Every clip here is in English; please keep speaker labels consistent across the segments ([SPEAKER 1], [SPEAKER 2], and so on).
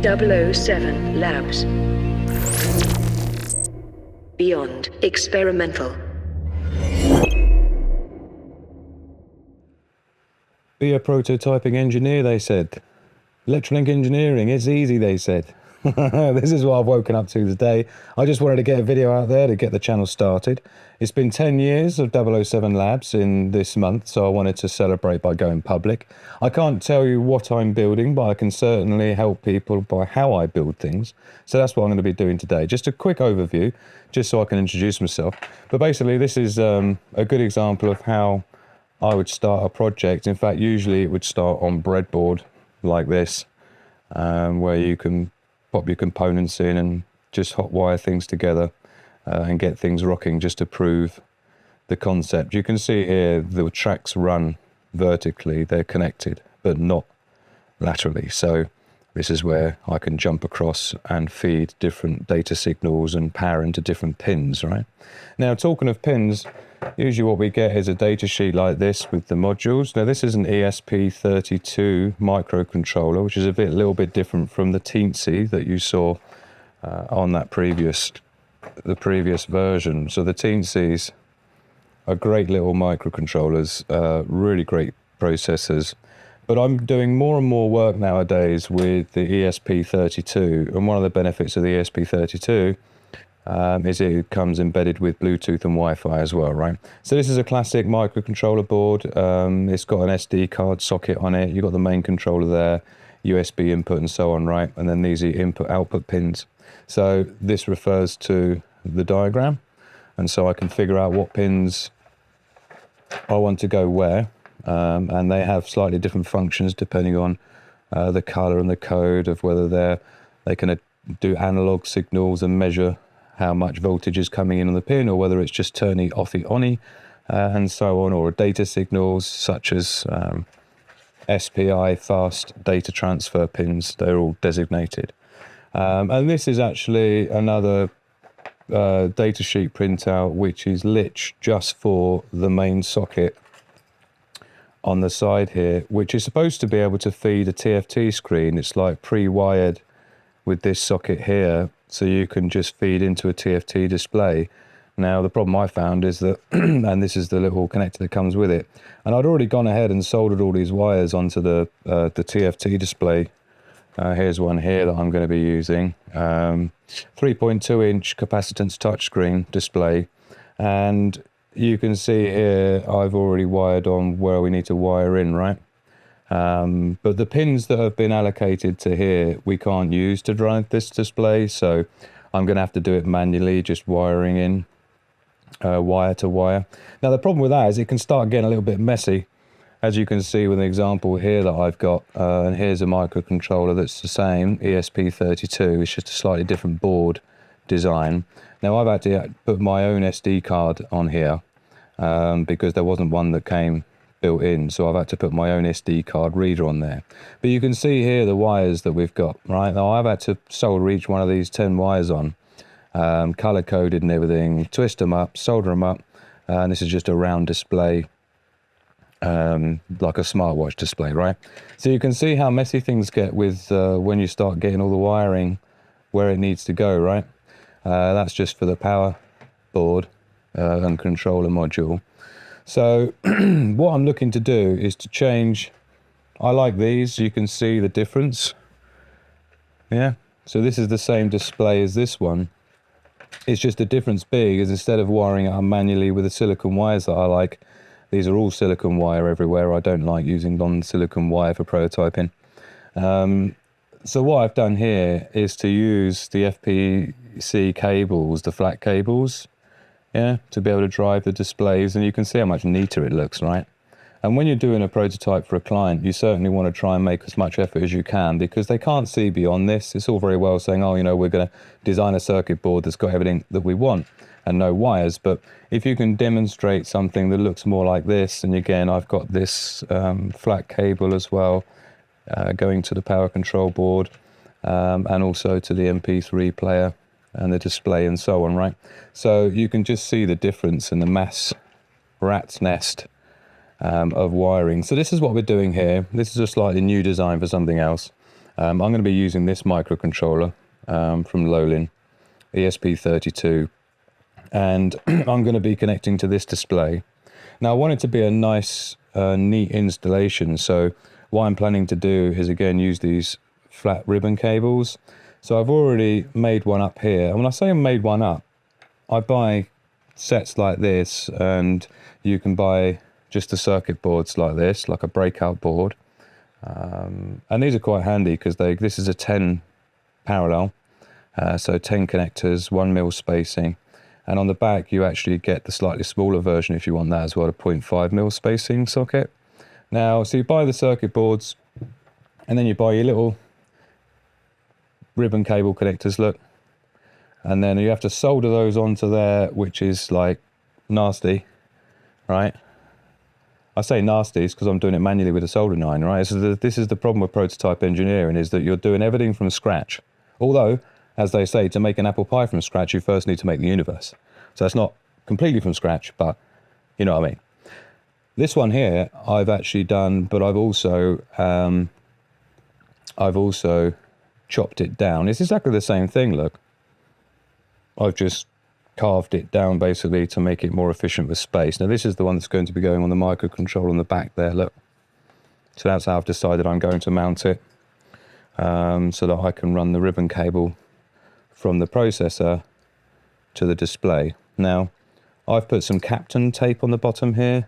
[SPEAKER 1] 007 Labs. Beyond experimental.
[SPEAKER 2] Be a prototyping engineer, they said. Electronic engineering, it's easy, they said. This is what I've woken up to today. I just wanted to get a video out there to get the channel started. It's been 10 years of 007 Labs in this month, so I wanted to celebrate by going public. I can't tell you what I'm building, but I can certainly help people by how I build things. So that's what I'm going to be doing today. Just a quick overview, just so I can introduce myself. But basically, this is a good example of how I would start a project. In fact, usually it would start on breadboard like this, where you can pop your components in and just hot wire things together and get things rocking just to prove the concept. You can see here the tracks run vertically, they're connected, but not laterally. So this is where I can jump across and feed different data signals and power into different pins, right? Now, talking of pins, usually what we get is a data sheet like this with the modules. Now this is an ESP32 microcontroller, which is a little bit different from the teensy that you saw on that previous version. So the teensies are great little microcontrollers, really great processors. But I'm doing more and more work nowadays with the ESP32, and one of the benefits of the ESP32 is it comes embedded with Bluetooth and Wi-Fi as well, right? So this is a classic microcontroller board. It's got an SD card socket on it. You've got the main controller there, USB input and so on, right? And then these are input-output pins. So this refers to the diagram. And so I can figure out what pins I want to go where. And they have slightly different functions depending on the color and the code of whether they can do analog signals and measure how much voltage is coming in on the pin, or whether it's just turning offy on and so on, or data signals such as SPI, fast data transfer pins. They're all designated. And this is actually another data sheet printout, which is lit just for the main socket on the side here, which is supposed to be able to feed a TFT screen. It's like pre-wired with this socket here, so you can just feed into a TFT display. Now the problem I found is that, and this is the little connector that comes with it, and I'd already gone ahead and soldered all these wires onto the TFT display. Here's one here that I'm going to be using, 3.2-inch capacitance touchscreen display, and you can see here I've already wired on where we need to wire in, right? But the pins that have been allocated to here, we can't use to drive this display, so I'm going to have to do it manually, just wiring in wire to wire. Now the problem with that is it can start getting a little bit messy, as you can see with an example here that I've got, and here's a microcontroller that's the same, ESP32, it's just a slightly different board design. Now I've had to put my own SD card on here because there wasn't one that came built in, so I've had to put my own SD card reader on there. But you can see here the wires that we've got, right? Now I've had to solder each one of these 10 wires on, color coded and everything, twist them up, solder them up, and this is just a round display, like a smartwatch display, right? So you can see how messy things get with when you start getting all the wiring where it needs to go, right? That's just for the power board and controller module. So what I'm looking to do is to change. I like these, you can see the difference. Yeah, so this is the same display as this one. It's just the difference big is instead of wiring it up manually with the silicon wires that I like, these are all silicon wire everywhere. I don't like using non-silicon wire for prototyping. So what I've done here is to use the FPC cables, the flat cables, yeah, to be able to drive the displays, and you can see how much neater it looks, right? And when you're doing a prototype for a client, you certainly want to try and make as much effort as you can, because they can't see beyond this. It's all very well saying, oh, you know, we're going to design a circuit board that's got everything that we want and no wires, but if you can demonstrate something that looks more like this, and again, I've got this flat cable as well, going to the power control board, and also to the MP3 player and the display and so on, right? So you can just see the difference in the rat's nest of wiring. So this is what we're doing here. This is a slightly new design for something else. I'm going to be using this microcontroller from Lowlin, ESP32, and I'm going to be connecting to this display. Now I want it to be a nice, neat installation, so what I'm planning to do is again use these flat ribbon cables. So I've already made one up here, and when I say I made one up, I buy sets like this, and you can buy just the circuit boards like this, like a breakout board, and these are quite handy because this is a 10 parallel, so 10 connectors, 1mm spacing, and on the back you actually get the slightly smaller version if you want that as well, a 0.5mm spacing socket. Now, so you buy the circuit boards, and then you buy your little ribbon cable connectors, look, and then you have to solder those onto there, which is like nasty, right? I say nasty because I'm doing it manually with a soldering iron, right? So this is the problem with prototype engineering, is that you're doing everything from scratch. Although, as they say, to make an apple pie from scratch, you first need to make the universe. So it's not completely from scratch, but you know what I mean. This one here, I've actually done, but I've also chopped it down. It's exactly the same thing, look. I've just carved it down basically to make it more efficient with space. Now this is the one that's going to be going on the microcontroller on the back there, look. So that's how I've decided I'm going to mount it, so that I can run the ribbon cable from the processor to the display. Now, I've put some Kapton tape on the bottom here.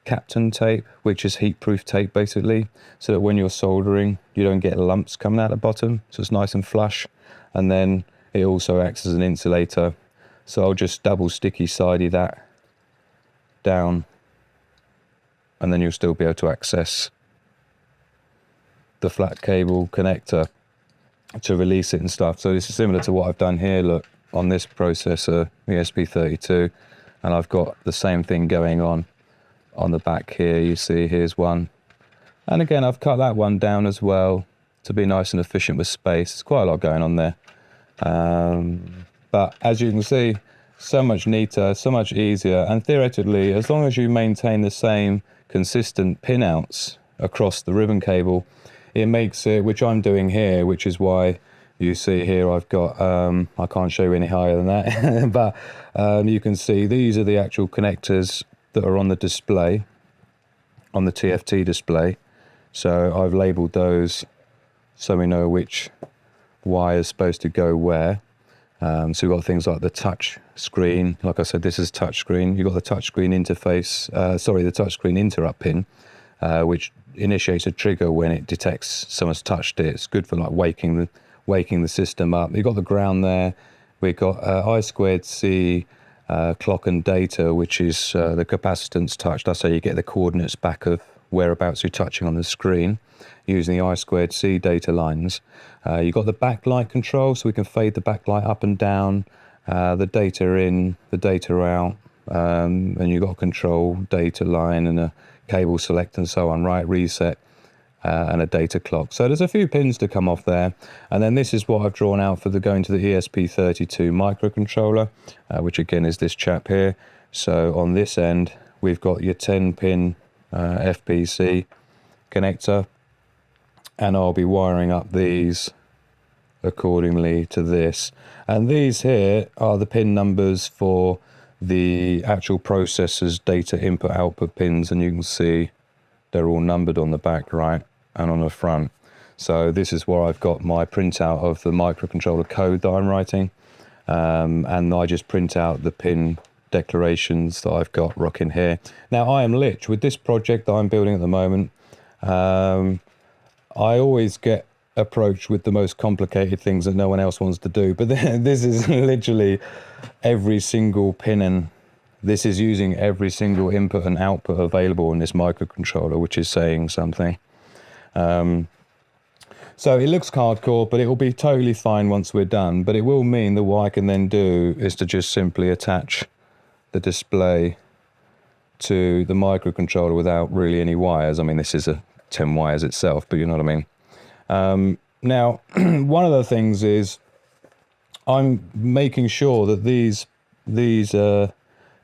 [SPEAKER 2] Kapton tape, which is heat-proof tape basically, so that when you're soldering you don't get lumps coming out the bottom, so it's nice and flush. And then it also acts as an insulator, so I'll just double sticky sidey that down, and then you'll still be able to access the flat cable connector to release it and stuff. So this is similar to what I've done here, look, on this processor, ESP32, and I've got the same thing going on the back here. You see here's one, and again I've cut that one down as well to be nice and efficient with space. There's quite a lot going on there, but as you can see, so much neater, so much easier, and theoretically, as long as you maintain the same consistent pinouts across the ribbon cable, it makes it, which I'm doing here, which is why you see here I've got, I can't show you any higher than that, but you can see these are the actual connectors that are on the display, on the TFT display. So I've labelled those so we know which wire is supposed to go where. So we've got things like the touch screen. Like I said, this is touch screen. You've got the touch screen interface, the touch screen interrupt pin, which initiates a trigger when it detects someone's touched it. It's good for like waking the system up. You've got the ground there. We've got I2C clock and data, which is the capacitance touched. That's how you get the coordinates back of whereabouts you're touching on the screen using the I2C data lines. You've got the backlight control, so we can fade the backlight up and down, the data in, the data out, and you've got control data line and a cable select and so on, right, reset, and a data clock. So there's a few pins to come off there, and then this is what I've drawn out for going to the ESP32 microcontroller, which again is this chap here. So on this end we've got your 10 pin FPC connector, and I'll be wiring up these accordingly to this, and these here are the pin numbers for the actual processor's data input output pins, and you can see they're all numbered on the back, right, and on the front. So this is where I've got my printout of the microcontroller code that I'm writing, and I just print out the pin declarations that I've got rocking here. Now I am lich with this project that I'm building at the moment. I always get approached with the most complicated things that no one else wants to do, but this is literally every single pin, and this is using every single input and output available in this microcontroller, which is saying something. So it looks hardcore, but it will be totally fine once we're done. But it will mean that what I can then do is to just simply attach the display to the microcontroller without really any wires. I mean, this is a 10 wires itself, but you know what I mean. Now, one of the things is I'm making sure that these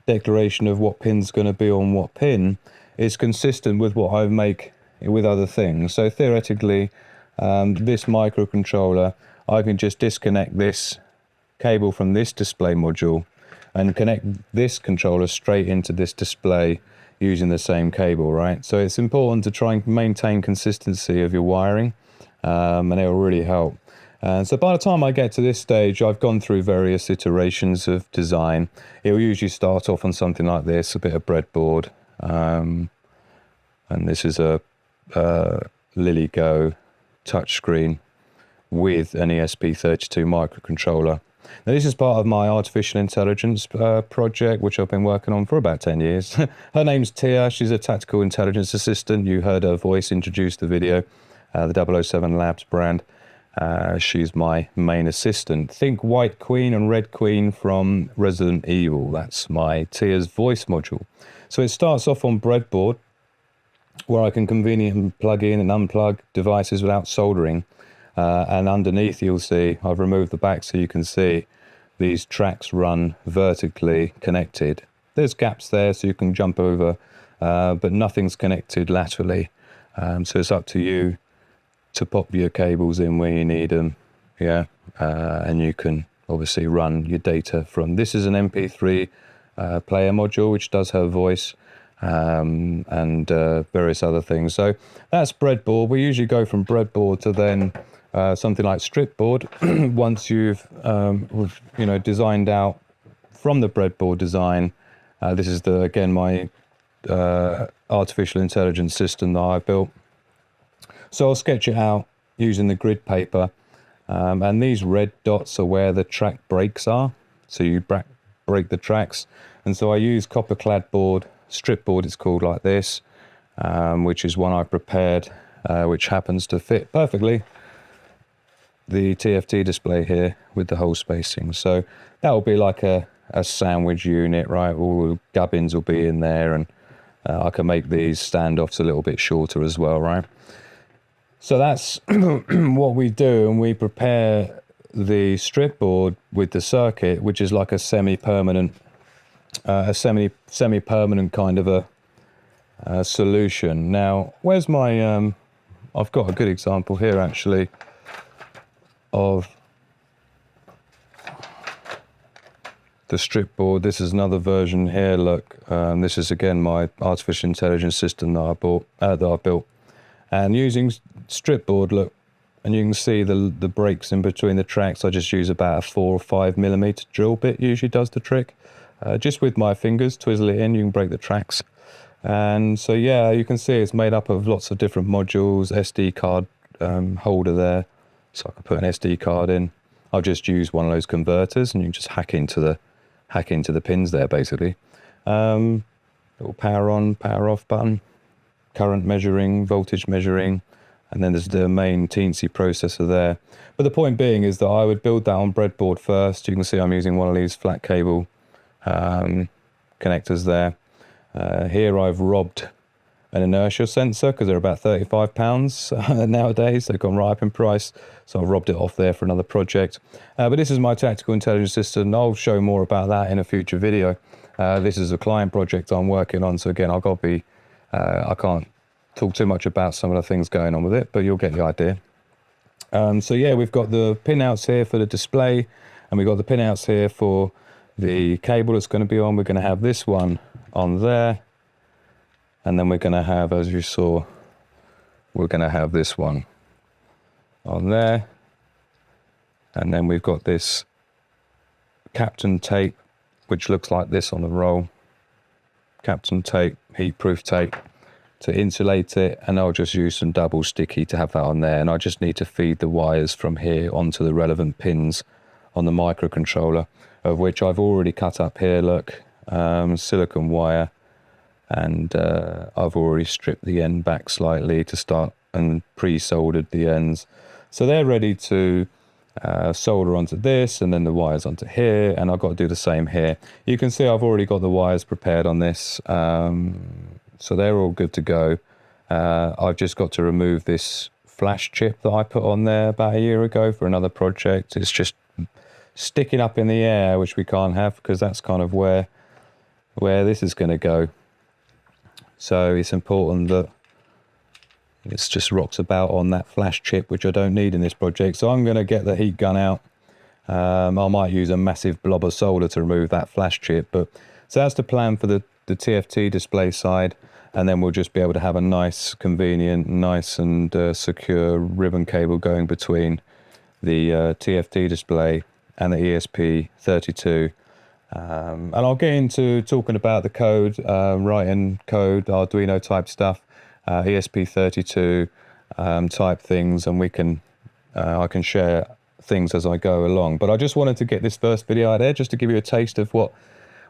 [SPEAKER 2] declaration of what pin's going to be on what pin is consistent with what I make with other things. So theoretically, this microcontroller, I can just disconnect this cable from this display module and connect this controller straight into this display using the same cable, right? So it's important to try and maintain consistency of your wiring, and it will really help. And so by the time I get to this stage, I've gone through various iterations of design. It will usually start off on something like this, a bit of breadboard, and this is a LilyGo touchscreen with an ESP32 microcontroller. Now, this is part of my artificial intelligence project, which I've been working on for about 10 years. Her name's Tia. She's a tactical intelligence assistant. You heard her voice introduce the video, the 007 Labs brand. She's my main assistant. Think White Queen and Red Queen from Resident Evil. That's my Tia's voice module. So it starts off on breadboard, where I can conveniently plug in and unplug devices without soldering. And underneath you'll see I've removed the back so you can see these tracks run vertically connected. There's gaps there so you can jump over, but nothing's connected laterally. So it's up to you to pop your cables in where you need them. Yeah, and you can obviously run your data from. This is an MP3 player module which does have voice and various other things. So that's breadboard. We usually go from breadboard to then something like stripboard once you've designed out from the breadboard design. This is again my artificial intelligence system that I built. So I'll sketch it out using the grid paper, and these red dots are where the track breaks are. So you break the tracks, and so I use copper clad board, strip board it's called, like this, which is one I prepared, which happens to fit perfectly the TFT display here with the hole spacing. So that will be like a sandwich unit, right? All the gubbins will be in there, and I can make these standoffs a little bit shorter as well, right? So that's what we do, and we prepare the strip board with the circuit, which is like a semi-permanent kind of a solution. Now, where's my I've got a good example here actually of the strip board. This is another version here. Look, this is again my artificial intelligence system that I built, and using strip board. Look, and you can see the breaks in between the tracks. I just use about a 4 or 5 millimeter drill bit. Usually does the trick. Just with my fingers, twizzle it in. You can break the tracks, and so yeah, you can see it's made up of lots of different modules. SD card holder there. So I can put an SD card in. I'll just use one of those converters, and you can just hack into the pins there, basically. Little power on, power off button, current measuring, voltage measuring, and then there's the main teensy processor there. But the point being is that I would build that on breadboard first. You can see I'm using one of these flat cable connectors there. Here I've robbed an inertia sensor because they're about £35 nowadays. They've gone right up in price, so I've robbed it off there for another project. But this is my tactical intelligence system. I'll show more about that in a future video. This is a client project I'm working on, so again, I've got to be, I can't talk too much about some of the things going on with it, but you'll get the idea. So yeah, we've got the pinouts here for the display, and we've got the pinouts here for the cable that's going to be on. We're going to have this one on there. And then we're going to have, as you saw, we're going to have this one on there. And then we've got this Captain tape, which looks like this on the roll. Captain tape, heat-proof tape to insulate it. And I'll just use some double sticky to have that on there. And I just need to feed the wires from here onto the relevant pins on the microcontroller, of which I've already cut up here, look, silicon wire. And I've already stripped the end back slightly to start and pre-soldered the ends. So they're ready to solder onto this, and then the wires onto here, and I've got to do the same here. You can see I've already got the wires prepared on this, so they're all good to go. I've just got to remove this flash chip that I put on there about a year ago for another project. It's just sticking up in the air, which we can't have because that's kind of where this is going to go. So it's important that It just rocks about on that flash chip, which I don't need in this project. So I'm going to get the heat gun out. I might use a massive blob of solder to remove that flash chip. But so that's the plan for the TFT display side. And then we'll just be able to have a nice, convenient, nice and secure ribbon cable going between the TFT display and the ESP32. And I'll get into talking about the code, writing code, Arduino type stuff, ESP32 type things, and I can share things as I go along. But I just wanted to get this first video out there just to give you a taste of what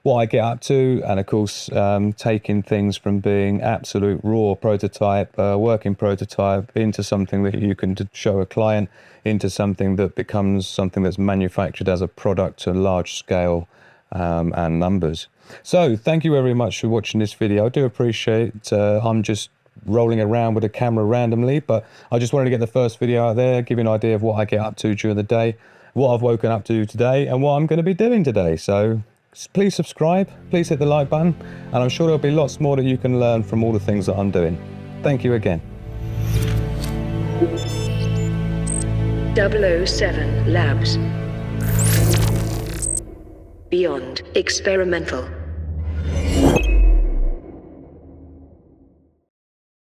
[SPEAKER 2] I get up to, and of course taking things from being absolute raw prototype, working prototype, into something that you can show a client, into something that becomes something that's manufactured as a product to large scale and numbers. So thank you very much for watching this video. I do appreciate I'm just rolling around with a camera randomly, but I just wanted to get the first video out there, give you an idea of what I get up to during the day, what I've woken up to today, and what I'm going to be doing today. So please subscribe, please hit the like button, and I'm sure there'll be lots more that you can learn from all the things that I'm doing. Thank you again.
[SPEAKER 1] 007 Labs. Beyond experimental.